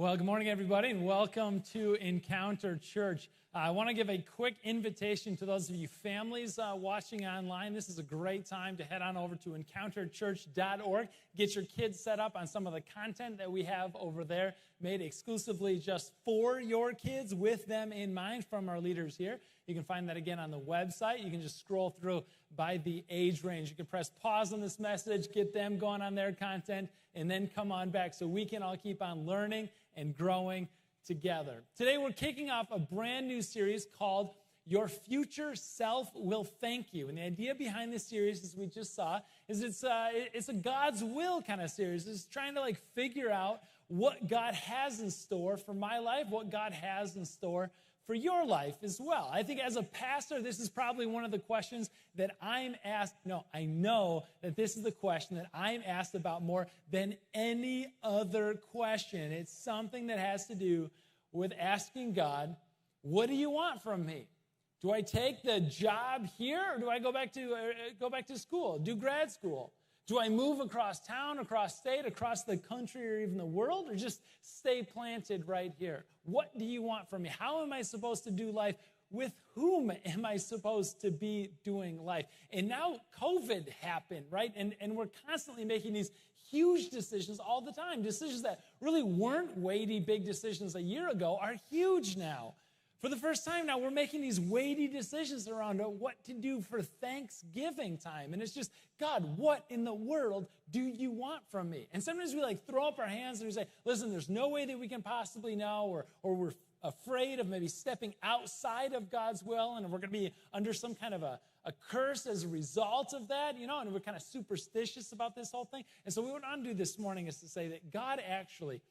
Well, good morning, everybody, and welcome to Encounter Church. I want to give a quick invitation to those of you families watching online. This is a great time to head on over to encounterchurch.org. Get your kids set up on some of the content that we have over there, made exclusively just for your kids with them in mind from our leaders here. You can find that again on the website. You can just scroll through by the age range. You can press pause on this message, get them going on their content, and then come on back so we can all keep on learning and growing together. Today we're kicking off a brand new series called Your Future Self Will Thank You. And the idea behind this series, as we just saw, is it's a God's will kind of series. It's trying to figure out what God has in store for my life, what God has in store for your life as well. I think as a pastor, this is probably one of the questions that I'm asked. No, I know that this is the question that I'm asked about more than any other question. It's something that has to do with asking God, what do you want from me? Do I take the job here, or do I go back to school, do grad school? Do I move across town, across state, across the country, or even the world, or just stay planted right here? What do you want from me? How am I supposed to do life? With whom am I supposed to be doing life? And now COVID happened, right? And we're constantly making these huge decisions all the time. Decisions that really weren't weighty, big decisions a year ago are huge now. For the first time now, we're making these weighty decisions around what to do for Thanksgiving time. And it's just, God, what in the world do you want from me? And sometimes we throw up our hands and we say, listen, there's no way that we can possibly know, or we're afraid of maybe stepping outside of God's will, and we're going to be under some kind of a curse as a result of that, and we're kind of superstitious about this whole thing. And so what we want to do this morning is to say that God actually,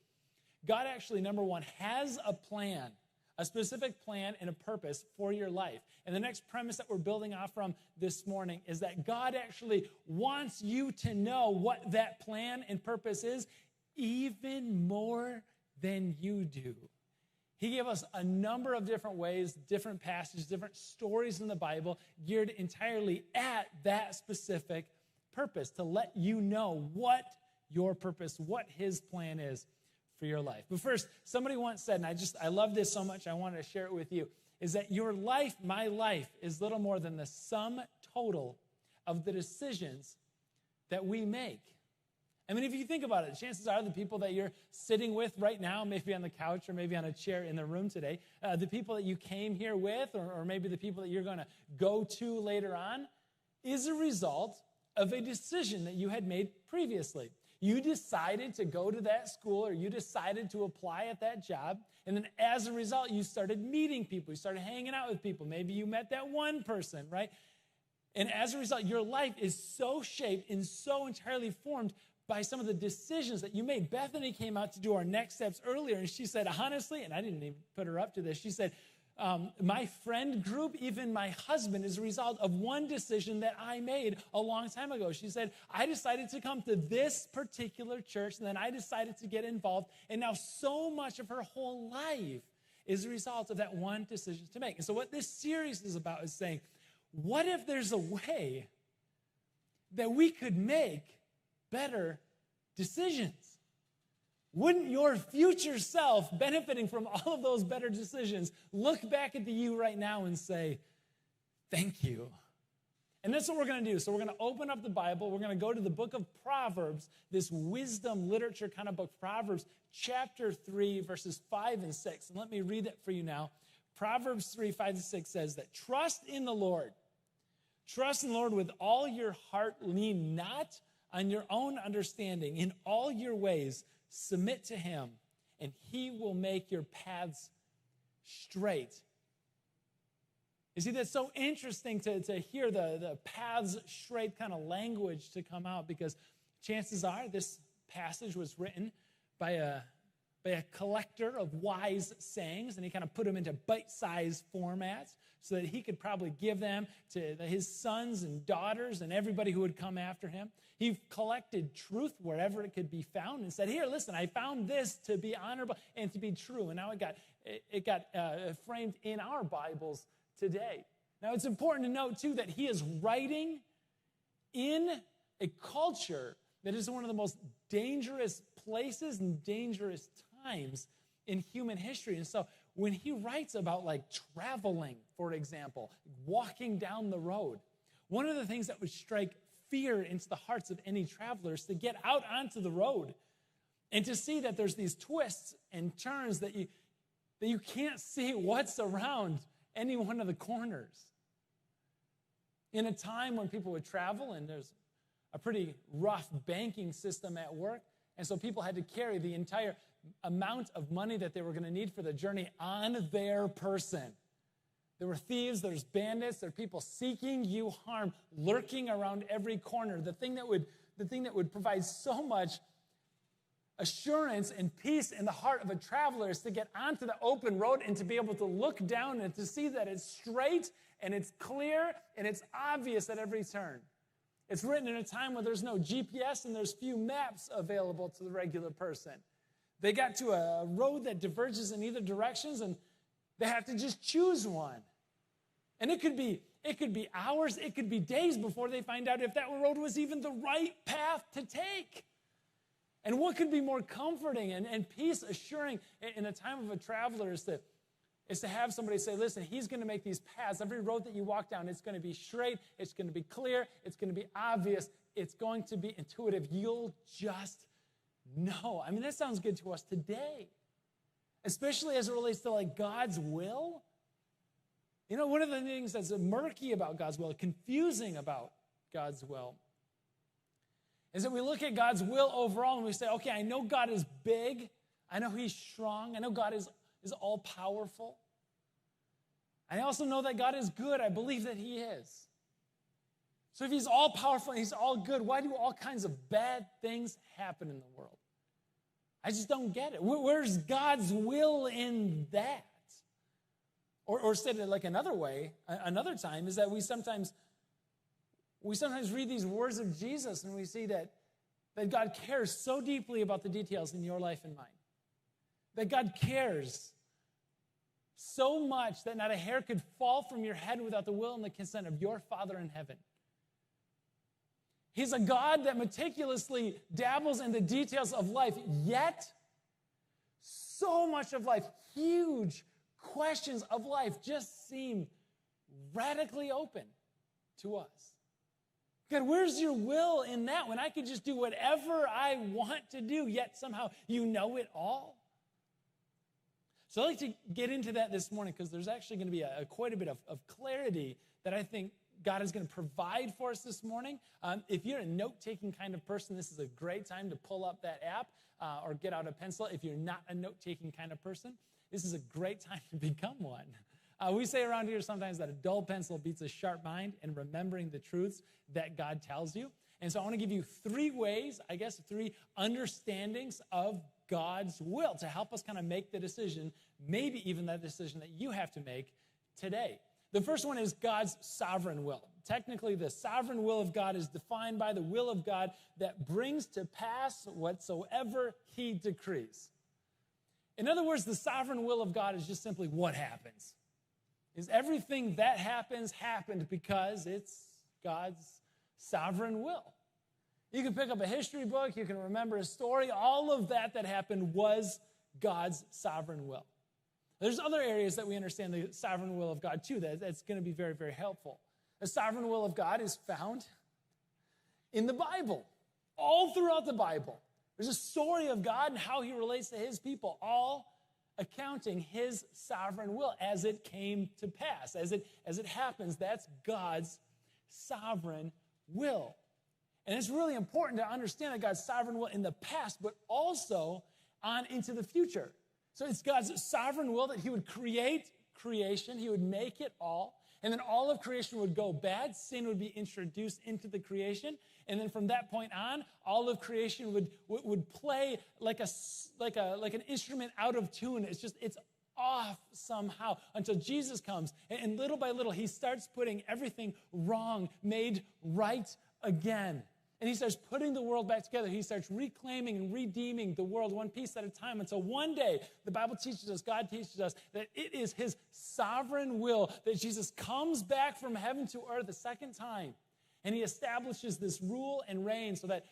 number one, has a plan, a specific plan and a purpose for your life. And the next premise that we're building off from this morning is that God actually wants you to know what that plan and purpose is even more than you do. He gave us a number of different ways, different passages, different stories in the Bible geared entirely at that specific purpose, to let you know what your purpose, what his plan is for your life. But first, somebody once said, and I love this so much, I wanted to share it with you, is that your life, my life, is little more than the sum total of the decisions that we make. I mean, if you think about it, chances are the people that you're sitting with right now, maybe on the couch or maybe on a chair in the room today, the people that you came here with, or maybe the people that you're going to go to later on, is a result of a decision that you had made previously. You decided to go to that school, or you decided to apply at that job, and then as a result, you started meeting people. You started hanging out with people. Maybe you met that one person, right? And as a result, your life is so shaped and so entirely formed by some of the decisions that you made. Bethany came out to do our next steps earlier, and she said, honestly, and I didn't even put her up to this, she said, my friend group, even my husband, is a result of one decision that I made a long time ago. She said, I decided to come to this particular church, and then I decided to get involved, and now so much of her whole life is a result of that one decision to make. And so what this series is about is saying, what if there's a way that we could make better decisions? Wouldn't your future self, benefiting from all of those better decisions, look back at the you right now and say, thank you? And that's what we're going to do. So we're going to open up the Bible. We're going to go to the book of Proverbs, this wisdom literature kind of book, Proverbs chapter 3, verses 5 and 6. And let me read that for you now. Proverbs 3, 5 and 6 says that trust in the Lord. Trust in the Lord with all your heart. Lean not on your own understanding. In all your ways, submit to him, and he will make your paths straight. You see, that's so interesting to hear the paths straight kind of language to come out, because chances are this passage was written by a collector of wise sayings, and he kind of put them into bite-sized formats so that he could probably give them to his sons and daughters and everybody who would come after him. He collected truth wherever it could be found and said, here, listen, I found this to be honorable and to be true. And now it got framed in our Bibles today. Now, it's important to note, too, that he is writing in a culture that is one of the most dangerous places and dangerous times in human history. And so when he writes about like traveling, for example, walking down the road, one of the things that would strike fear into the hearts of any travelers to get out onto the road and to see that there's these twists and turns that you can't see what's around any one of the corners. In a time when people would travel and there's a pretty rough banking system at work, and so people had to carry the entire amount of money that they were going to need for the journey on their person. There were thieves, there's bandits, there are people seeking you harm, lurking around every corner. The thing that would provide so much assurance and peace in the heart of a traveler is to get onto the open road and to be able to look down and to see that it's straight and it's clear and it's obvious at every turn. It's written in a time where there's no GPS and there's few maps available to the regular person. They got to a road that diverges in either directions and they have to just choose one. And it could be hours, it could be days before they find out if that road was even the right path to take. And what could be more comforting and peace assuring in a time of a traveler is to have somebody say, listen, he's going to make these paths. Every road that you walk down, it's going to be straight, it's going to be clear, it's going to be obvious, it's going to be intuitive. You'll just know. I mean, that sounds good to us today, especially as it relates to like God's will. You know, one of the things that's murky about God's will, confusing about God's will, is that we look at God's will overall and we say, okay, I know God is big. I know he's strong. I know God is all-powerful. I also know that God is good. I believe that he is. So if he's all-powerful and he's all good, why do all kinds of bad things happen in the world? I just don't get it. Where's God's will in that? Or said it like another way, another time, is that we sometimes read these words of Jesus and we see that God cares so deeply about the details in your life and mine. That God cares so much that not a hair could fall from your head without the will and the consent of your Father in heaven. He's a God that meticulously dabbles in the details of life, yet so much of life, huge questions of life just seem radically open to us. God, where's your will in that when I could just do whatever I want to do, yet somehow you know it all? So I'd like to get into that this morning because there's actually going to be quite a bit of clarity that I think God is going to provide for us this morning. If you're a note-taking kind of person, this is a great time to pull up that app or get out a pencil. If you're not a note-taking kind of person, this is a great time to become one. We say around here sometimes that a dull pencil beats a sharp mind in remembering the truths that God tells you. And so I want to give you three understandings of God's will to help us kind of make the decision, maybe even that decision that you have to make today. The first one is God's sovereign will. Technically, the sovereign will of God is defined by the will of God that brings to pass whatsoever he decrees. In other words, the sovereign will of God is just simply what happens. Is everything that happened because it's God's sovereign will. You can pick up a history book, you can remember a story, all of that happened was God's sovereign will. There's other areas that we understand the sovereign will of God too, that's going to be very, very helpful. The sovereign will of God is found in the Bible, all throughout the Bible. There's a story of God and how he relates to his people, all accounting his sovereign will as it came to pass, as it happens. That's God's sovereign will. And it's really important to understand that God's sovereign will in the past, but also on into the future. So it's God's sovereign will that he would create creation, he would make it all, and then all of creation would go bad, sin would be introduced into the creation, and then from that point on, all of creation would play like an instrument out of tune. It's off somehow until Jesus comes, and little by little, he starts putting everything wrong, made right again. And he starts putting the world back together. He starts reclaiming and redeeming the world one piece at a time. Until one day, the Bible teaches us, God teaches us, that it is his sovereign will that Jesus comes back from heaven to earth a second time. And he establishes this rule and reign so that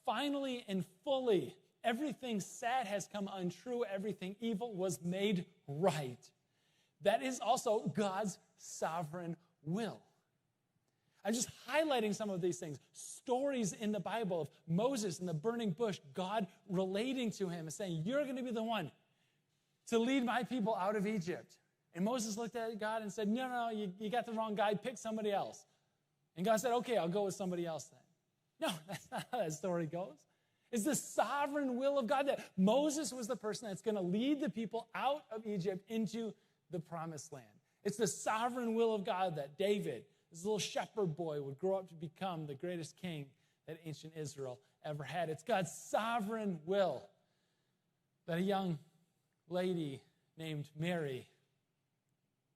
finally and fully Everything sad has come untrue. Everything evil was made right. That is also God's sovereign will. I'm just highlighting some of these things. Stories in the Bible of Moses in the burning bush, God relating to him and saying, you're going to be the one to lead my people out of Egypt. And Moses looked at God and said, no, you got the wrong guy. Pick somebody else. And God said, okay, I'll go with somebody else then. No, that's not how that story goes. It's the sovereign will of God that Moses was the person that's going to lead the people out of Egypt into the promised land. It's the sovereign will of God that David, this little shepherd boy, would grow up to become the greatest king that ancient Israel ever had. It's God's sovereign will that a young lady named Mary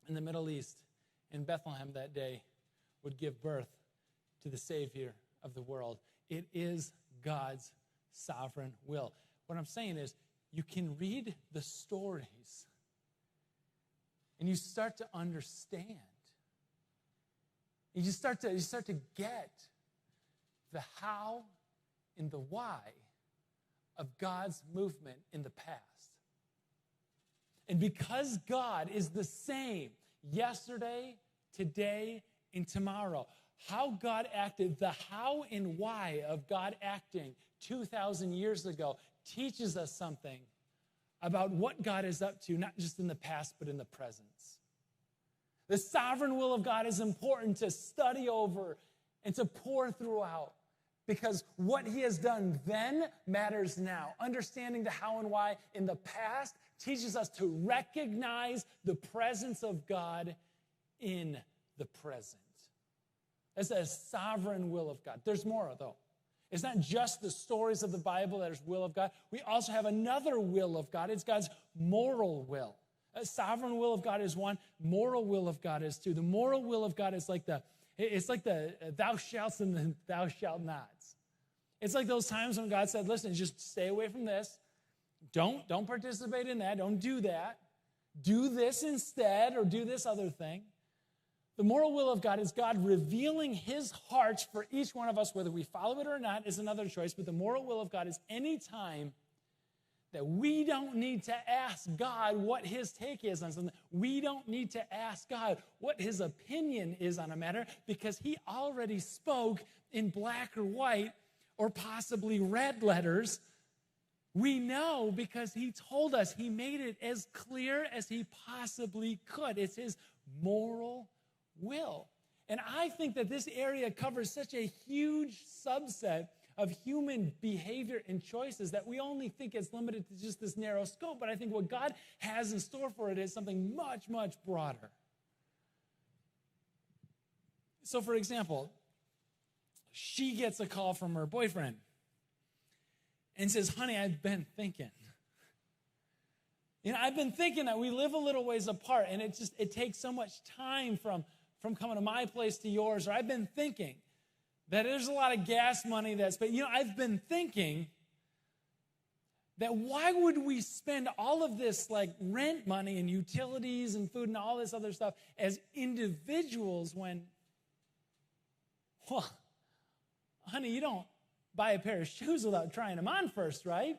in the Middle East in Bethlehem that day would give birth to the Savior of the world. It is God's sovereign will. What I'm saying is, you can read the stories and you start to understand. You start to get the how and the why of God's movement in the past. And because God is the same yesterday, today, and tomorrow, how God acted, the how and why of God acting 2,000 years ago teaches us something about what God is up to, not just in the past, but in the present. The sovereign will of God is important to study over and to pour throughout, because what he has done then matters now. Understanding the how and why in the past teaches us to recognize the presence of God in the present. That's the sovereign will of God. There's more, though. It's not just the stories of the Bible that is will of God. We also have another will of God. It's God's moral will. A sovereign will of God is one. Moral will of God is two. The moral will of God is like the thou shalt and the thou shalt nots. It's like those times when God said, listen, just stay away from this. Don't participate in that. Don't do that. Do this instead, or do this other thing. The moral will of God is God revealing his heart for each one of us, whether we follow it or not is another choice. But the moral will of God is any time that we don't need to ask God what his take is on something. We don't need to ask God what his opinion is on a matter, because he already spoke in black or white or possibly red letters. We know because he told us. He made it as clear as he possibly could. It's his moral will. And I think that this area covers such a huge subset of human behavior and choices that we only think it's limited to just this narrow scope. But I think what God has in store for it is something much, much broader. So, for example, she gets a call from her boyfriend and says, honey, I've been thinking. I've been thinking that we live a little ways apart, and it takes so much time from coming to my place to yours. Or I've been thinking that there's a lot of gas money that's, but I've been thinking that why would we spend all of this like rent money and utilities and food and all this other stuff as individuals when, well, honey, you don't buy a pair of shoes without trying them on first, right?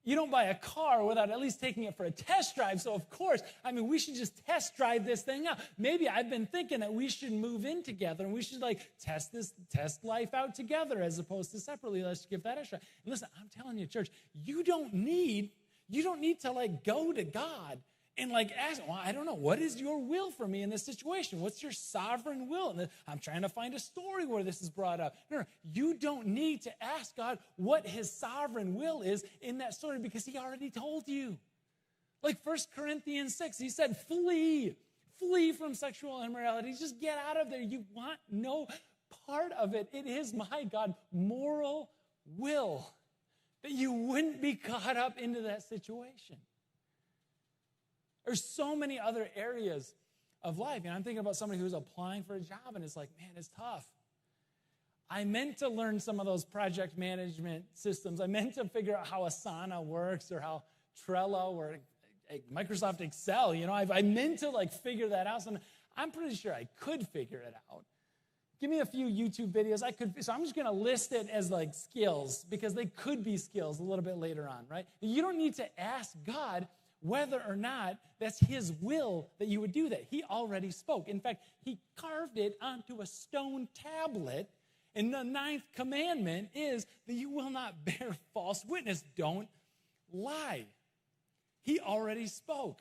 You don't buy a car without at least taking it for a test drive. So, of course, we should just test drive this thing out. Maybe I've been thinking that we should move in together and we should test life out together as opposed to separately. Let's give that a shot. And listen, I'm telling you, church, you don't need to go to God and ask, well, I don't know, what is your will for me in this situation? What's your sovereign will? And I'm trying to find a story where this is brought up. No, you don't need to ask God what his sovereign will is in that story, because he already told you. Like 1 Corinthians 6, he said, flee from sexual immorality. Just get out of there. You want no part of it. It is my God moral will that you wouldn't be caught up into that situation. There's so many other areas of life. I'm thinking about somebody who's applying for a job, and it's like, man, it's tough. I meant to learn some of those project management systems. I meant to figure out how Asana works or how Trello or Microsoft Excel. I meant to figure that out. So I'm pretty sure I could figure it out. give me a few YouTube videos. So I'm just going to list it as like skills because they could be skills a little bit later on, right? You don't need to ask God whether or not that's his will that you would do that. He already spoke. In fact, he carved it onto a stone tablet. And the 9th commandment is that you will not bear false witness. Don't lie. He already spoke.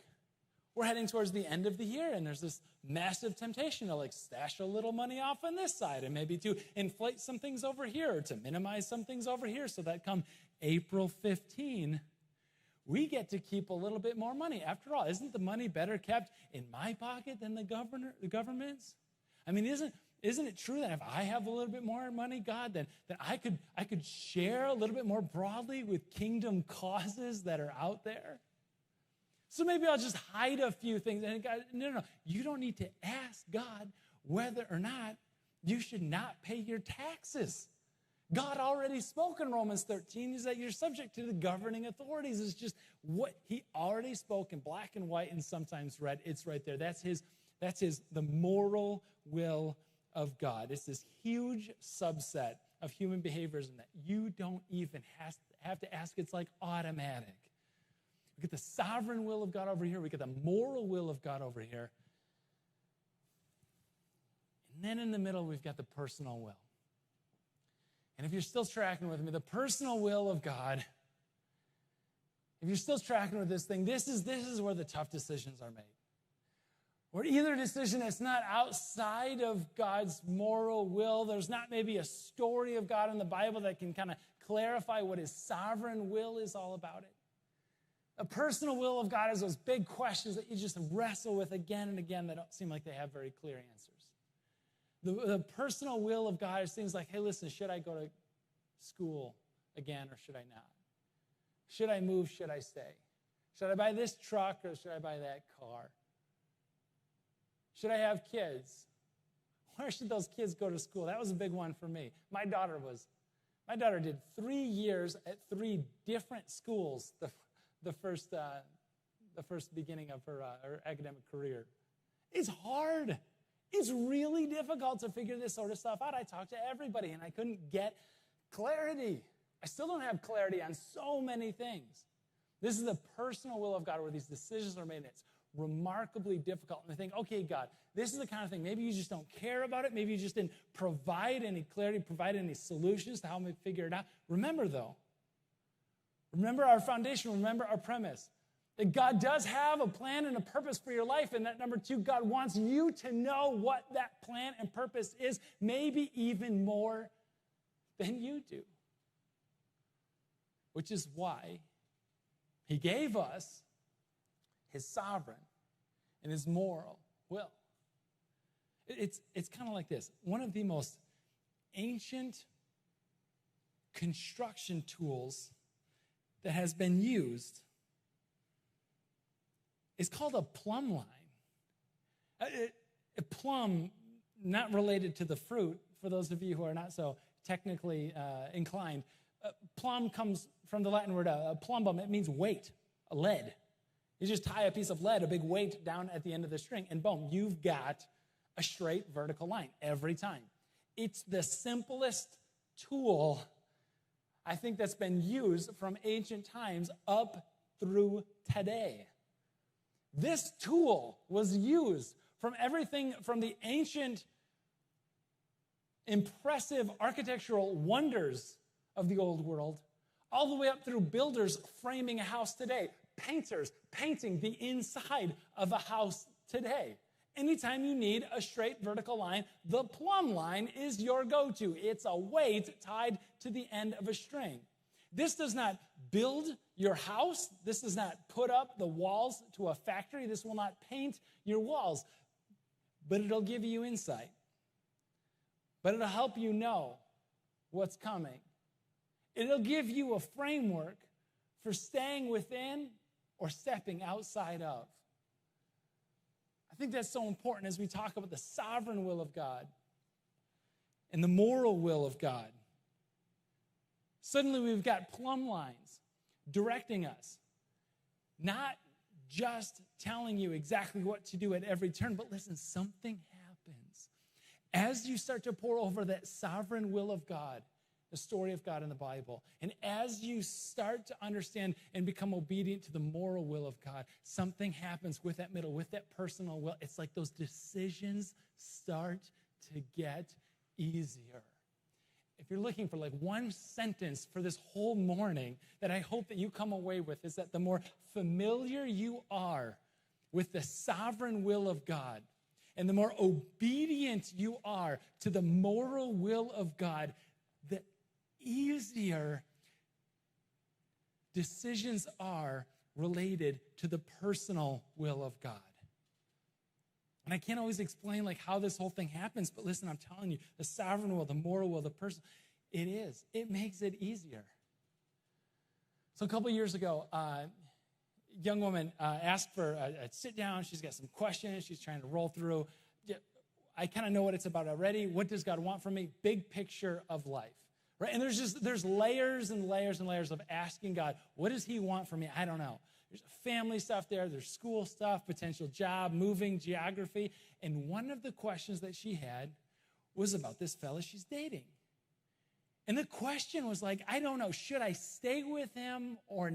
We're heading towards the end of the year, and there's this massive temptation to like stash a little money off on this side and maybe to inflate some things over here or to minimize some things over here so that come April 15, we get to keep a little bit more money. After all, isn't the money better kept in my pocket than the government's? I mean, isn't it true that if I have a little bit more money, God, then I could share a little bit more broadly with kingdom causes that are out there? So maybe I'll just hide a few things. And God, no. You don't need to ask God whether or not you should not pay your taxes. God already spoke in Romans 13 is that you're subject to the governing authorities. It's just what he already spoke in black and white and sometimes red. It's right there. That's the moral will of God. It's this huge subset of human behaviors and that you don't even have to ask. It's like automatic. We get the sovereign will of God over here. We get the moral will of God over here. And then in the middle, we've got the personal will. And if you're still tracking with me, the personal will of God, if you're still tracking with this thing, this is where the tough decisions are made. Or either decision that's not outside of God's moral will. There's not maybe a story of God in the Bible that can kind of clarify what his sovereign will is all about it. A personal will of God is those big questions that you just wrestle with again and again that don't seem like they have very clear answers. The personal will of God is things like, hey, listen, should I go to school again or should I not? Should I move? Should I stay? Should I buy this truck or should I buy that car? Should I have kids? Where should those kids go to school? That was a big one for me. My daughter did 3 years at 3 different schools the first beginning of her academic career. It's hard. It's really difficult to figure this sort of stuff out. I talked to everybody, and I couldn't get clarity. I still don't have clarity on so many things. This is the personal will of God where these decisions are made, and it's remarkably difficult. And I think, okay, God, this is the kind of thing, maybe you just don't care about it. Maybe you just didn't provide any clarity, provide any solutions to how we figure it out. Remember, though, remember our foundation, remember our premise, that God does have a plan and a purpose for your life, and that number 2, God wants you to know what that plan and purpose is, maybe even more than you do. Which is why he gave us his sovereign and his moral will. It's kind of like this. One of the most ancient construction tools that has been used is called a plumb line. A plum, not related to the fruit, for those of you who are not so technically inclined. Plumb comes from the Latin word plumbum. It means weight, a lead. You just tie a piece of lead, a big weight, down at the end of the string, and boom, you've got a straight vertical line every time. It's the simplest tool, I think, that's been used from ancient times up through today. This tool was used from everything from the ancient, impressive architectural wonders of the old world, all the way up through builders framing a house today, painters painting the inside of a house today. Anytime you need a straight vertical line, the plumb line is your go-to. It's a weight tied to the end of a string. This does not build your house. This does not put up the walls to a factory. This will not paint your walls, but it'll give you insight. But it'll help you know what's coming. It'll give you a framework for staying within or stepping outside of. I think that's so important as we talk about the sovereign will of God and the moral will of God. Suddenly we've got plumb lines directing us, not just telling you exactly what to do at every turn, but listen, something happens as you start to pour over that sovereign will of God, the story of God in the Bible, and as you start to understand and become obedient to the moral will of God, something happens with that middle, with that personal will. It's like those decisions start to get easier. If you're looking for like one sentence for this whole morning that I hope that you come away with, is that the more familiar you are with the sovereign will of God, and the more obedient you are to the moral will of God, the easier decisions are related to the personal will of God. And I can't always explain like how this whole thing happens, but listen, I'm telling you, the sovereign will, the moral will, the person, it makes it easier. So a couple of years ago, a young woman asked for a sit down. She's got some questions she's trying to roll through. I kind of know what it's about already. What does God want from me? Big picture of life. Right? And there's layers and layers and layers of asking God, what does he want from me? I don't know. There's family stuff there. There's school stuff, potential job, moving, geography. And one of the questions that she had was about this fella she's dating. And the question was like, I don't know, should I stay with him or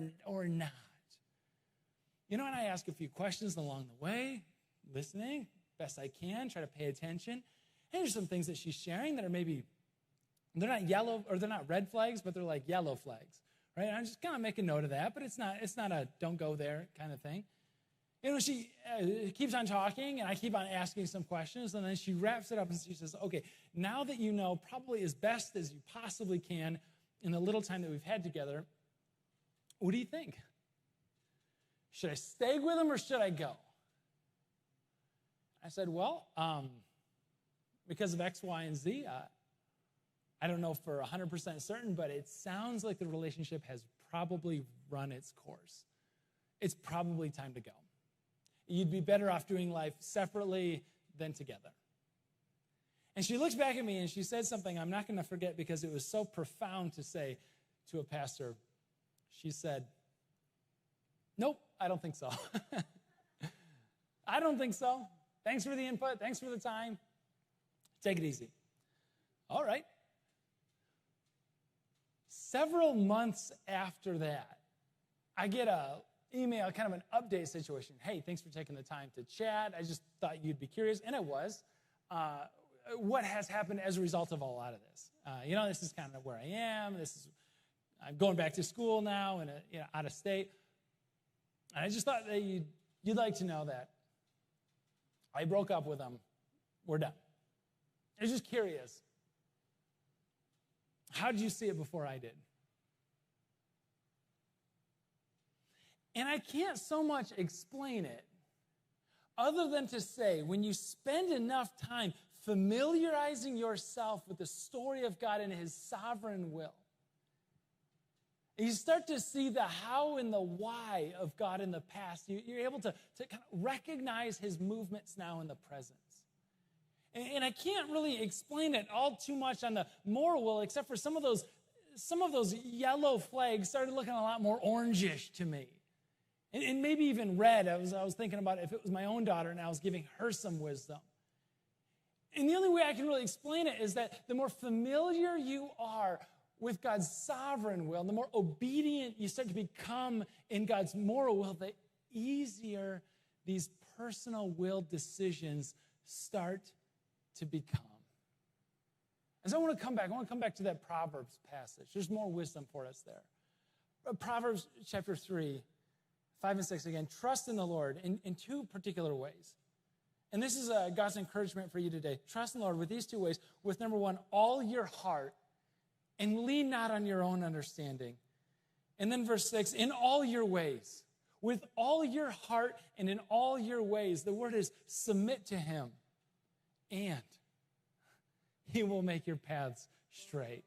not? You know, and I ask a few questions along the way, listening best I can, try to pay attention. And there's some things that she's sharing that are maybe, they're not yellow, or they're not red flags, but they're like yellow flags, right? And I'm just kind of making note of that, but it's not a don't go there kind of thing. You know, she keeps on talking, and I keep on asking some questions, and then she wraps it up and she says, okay, now that you know probably as best as you possibly can in the little time that we've had together, what do you think? Should I stay with him or should I go? I said, well, because of X, Y, and Z, I don't know for 100% certain, but it sounds like the relationship has probably run its course. It's probably time to go. You'd be better off doing life separately than together. And she looks back at me and she said something I'm not going to forget because it was so profound to say to a pastor. She said, nope, I don't think so. I don't think so. Thanks for the input. Thanks for the time. Take it easy. All right. Several months after that, I get an email, kind of an update situation. Hey, thanks for taking the time to chat. I just thought you'd be curious, and I was. What has happened as a result of a lot of this? This is kind of where I am. I'm going back to school now and out of state. And I just thought that you'd like to know that I broke up with him. We're done. I was just curious. How did you see it before I did? And I can't so much explain it other than to say, when you spend enough time familiarizing yourself with the story of God and his sovereign will, and you start to see the how and the why of God in the past, you're able to kind of recognize his movements now in the present. And I can't really explain it all too much on the moral will, except for some of those yellow flags started looking a lot more orangish to me. And maybe even red. I was thinking about if it was my own daughter and I was giving her some wisdom. And the only way I can really explain it is that the more familiar you are with God's sovereign will, the more obedient you start to become in God's moral will, the easier these personal will decisions start to become. And so I want to come back to that Proverbs passage. There's more wisdom for us there. Proverbs chapter 3, 5 and 6 again. Trust in the Lord in two particular ways. And this is God's encouragement for you today. Trust in the Lord with these two ways. With number one, all your heart, and lean not on your own understanding. And then verse 6, in all your ways. With all your heart and in all your ways. The word is submit to him. And he will make your paths straight.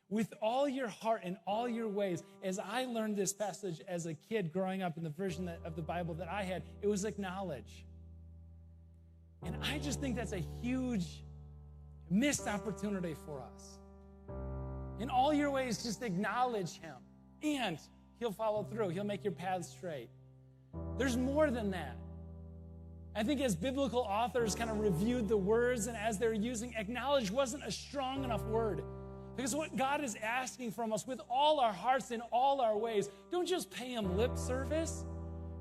With all your heart and all your ways. As I learned this passage as a kid growing up in the version of the Bible that I had, it was acknowledge. And I just think that's a huge missed opportunity for us. In all your ways, just acknowledge him. And he'll follow through. He'll make your paths straight. There's more than that. I think as biblical authors kind of reviewed the words and as they're using, acknowledge wasn't a strong enough word. Because what God is asking from us with all our hearts in all our ways, don't just pay him lip service.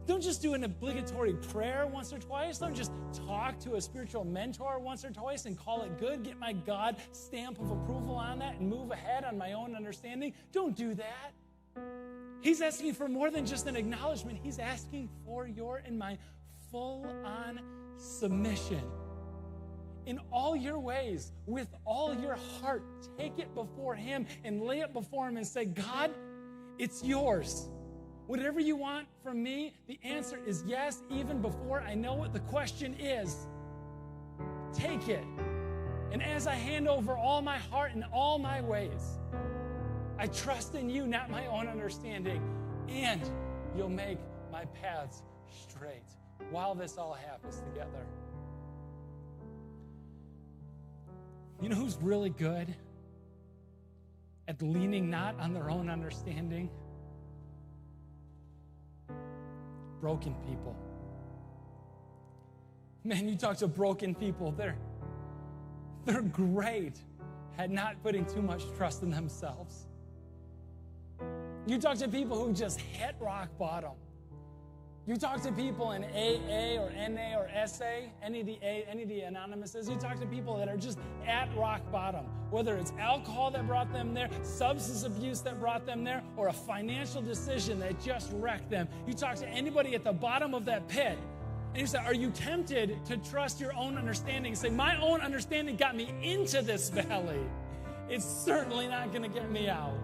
Don't just do an obligatory prayer once or twice. Don't just talk to a spiritual mentor once or twice and call it good. Get my God stamp of approval on that and move ahead on my own understanding. Don't do that. He's asking for more than just an acknowledgement. He's asking for your and my full-on submission. In all your ways, with all your heart, take it before him and lay it before him and say, God, it's yours. Whatever you want from me, the answer is yes, even before I know what the question is. Take it. And as I hand over all my heart and all my ways, I trust in you, not my own understanding, and you'll make my paths straight while this all happens together. You know who's really good at leaning not on their own understanding? Broken people. Man, you talk to broken people, they're great at not putting too much trust in themselves. You talk to people who just hit rock bottom. You talk to people in AA or NA or SA, any of the anonymouses. You talk to people that are just at rock bottom, whether it's alcohol that brought them there, substance abuse that brought them there, or a financial decision that just wrecked them. You talk to anybody at the bottom of that pit, and you say, are you tempted to trust your own understanding? Say, my own understanding got me into this valley. It's certainly not going to get me out.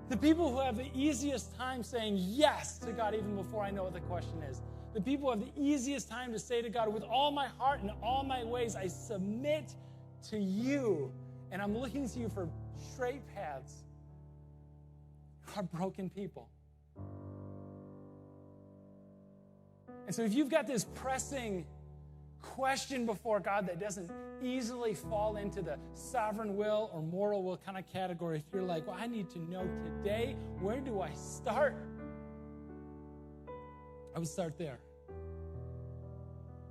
The people who have the easiest time saying yes to God even before I know what the question is. The people who have the easiest time to say to God, with all my heart and all my ways, I submit to you, and I'm looking to you for straight paths, are broken people. And so if you've got this pressing question before God that doesn't easily fall into the sovereign will or moral will kind of category, if you're like, well, I need to know today, where do I start? I would start there.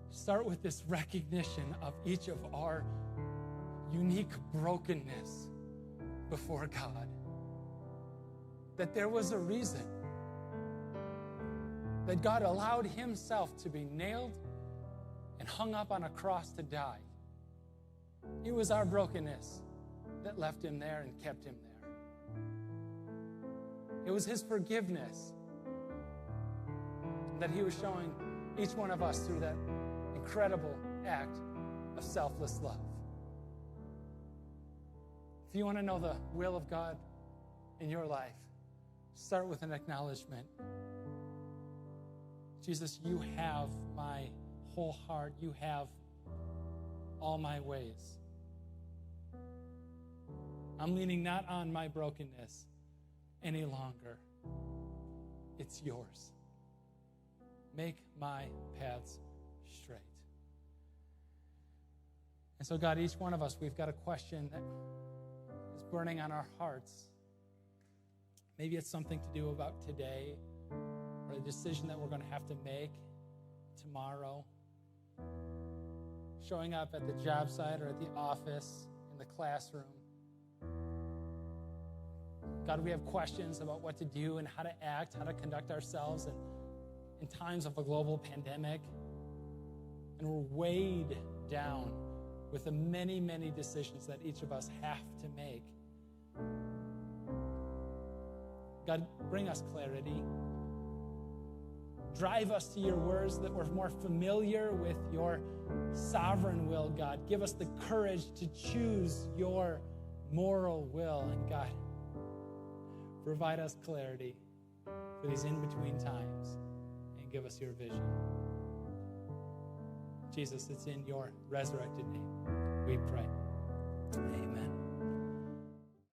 Start with this recognition of each of our unique brokenness before God. That there was a reason that God allowed himself to be nailed and hung up on a cross to die. It was our brokenness that left him there and kept him there. It was his forgiveness that he was showing each one of us through that incredible act of selfless love. If you want to know the will of God in your life, start with an acknowledgement. Jesus, you have my whole heart. You have all my ways. I'm leaning not on my brokenness any longer. It's yours. Make my paths straight. And so, God, each one of us, we've got a question that is burning on our hearts. Maybe it's something to do about today, or a decision that we're going to have to make tomorrow. Showing up at the job site or at the office, in the classroom. God, we have questions about what to do and how to act, how to conduct ourselves in times of a global pandemic. And we're weighed down with the many, many decisions that each of us have to make. God, bring us clarity. Drive us to your words that we're more familiar with your sovereign will, God. Give us the courage to choose your moral will. And God, provide us clarity for these in-between times and give us your vision. Jesus, it's in your resurrected name we pray. Amen.